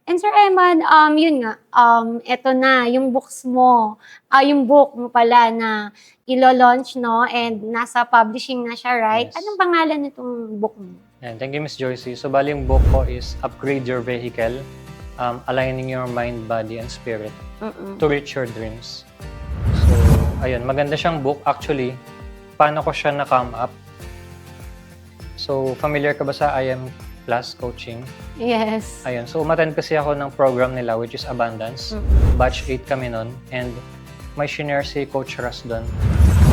And Sir Eman, yun nga, eto na yung books mo, yung book mo pala na ilo-launch 'no, and nasa publishing na siya, right? Yes. Anong pangalan nitong book mo? Yan, thank you, Miss Joycey. So, bali yung book ko is Upgrade Your Vehicle, Aligning Your Mind, Body, and Spirit to Reach Your Dreams. So, ayun, maganda siyang book. Actually, paano ko siya na-come up? So, familiar ka ba sa IM Plus Coaching? Yes. Ayun, so umattend kasi ako ng program nila which is Abundance. Batch 8 kami nun. And may shinare si Coach Ras doon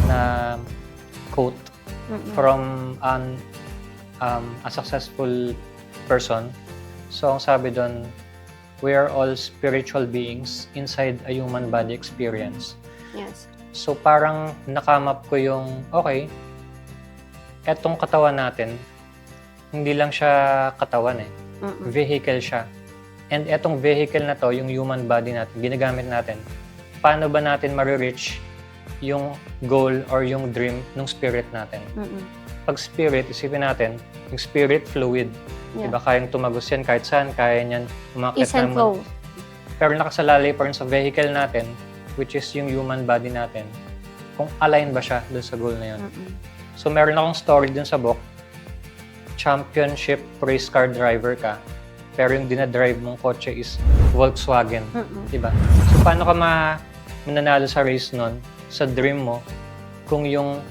na quote from a successful person. So, ang sabi doon, we are all spiritual beings inside a human body experience. Yes. So, parang nakamap ko yung, okay, etong katawan natin, hindi lang siya katawan eh. Vehicle siya. And etong vehicle na to, yung human body natin, ginagamit natin, paano ba natin ma-reach yung goal or yung dream ng spirit natin? Pag spirit, isipin natin, yung spirit fluid. Yeah. Diba? Kayang tumagos yan kahit saan, kaya niyan umakyat Ease and flow. Pero nakasalalay pa rin sa vehicle natin, which is yung human body natin, kung align ba siya doon sa goal na yun. So meron akong story dun sa book, championship race car driver ka, pero yung dinadrive mong kotse is Volkswagen. Diba? So paano ka mananalo sa race nun, sa dream mo, kung yung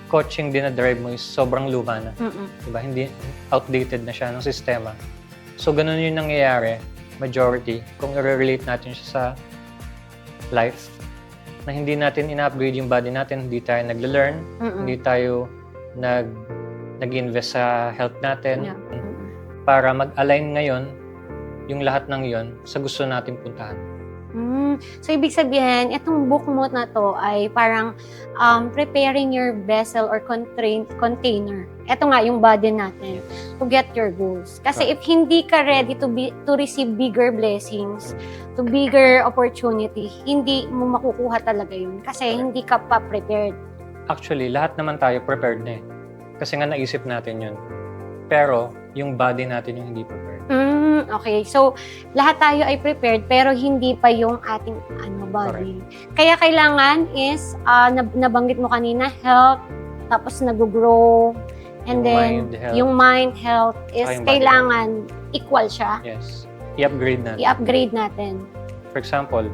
coaching dinadrive mo is sobrang luma na. Diba? Hindi, outdated na siya ng sistema. So ganun yung nangyayari, majority, kung i-relate natin siya sa life, na hindi natin in-upgrade yung body natin, hindi tayo nagle-learn, hindi tayo nag-invest sa health natin, para mag-align ngayon yung lahat ng yon sa gusto natin puntahan. So, ibig sabihin, itong book mo na to ay parang preparing your vessel or container. Ito nga, yung body natin, to get your goals. Kasi if hindi ka ready to receive bigger blessings, to bigger opportunity, hindi mo makukuha talaga yun. Kasi hindi ka pa prepared. Actually, lahat naman tayo prepared na eh. Kasi nga naisip natin yun. Pero, yung body natin yung hindi prepared. Okay. So, lahat tayo ay prepared pero hindi pa yung ating body. Kaya kailangan is, nabanggit mo kanina, health, tapos nag-grow, and then yung mind, health is kailangan equal siya. Yes. I-upgrade natin. I-upgrade natin. For example,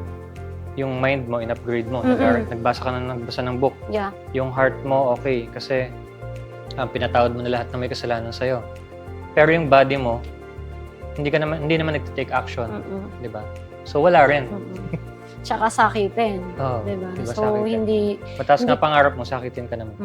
yung mind mo, in-upgrade mo. Nagbasa ka na ng book. Yeah. Yung heart mo, okay. Kasi pinatawad mo na lahat ng may kasalanan sa'yo. Pero yung body mo, hindi naman nagtitake action. Di ba? So, wala rin. Tsaka sakitin. Oh, diba? Diba, So, sakitin. hindi... Mataas nga pangarap mo, sakitin ka naman.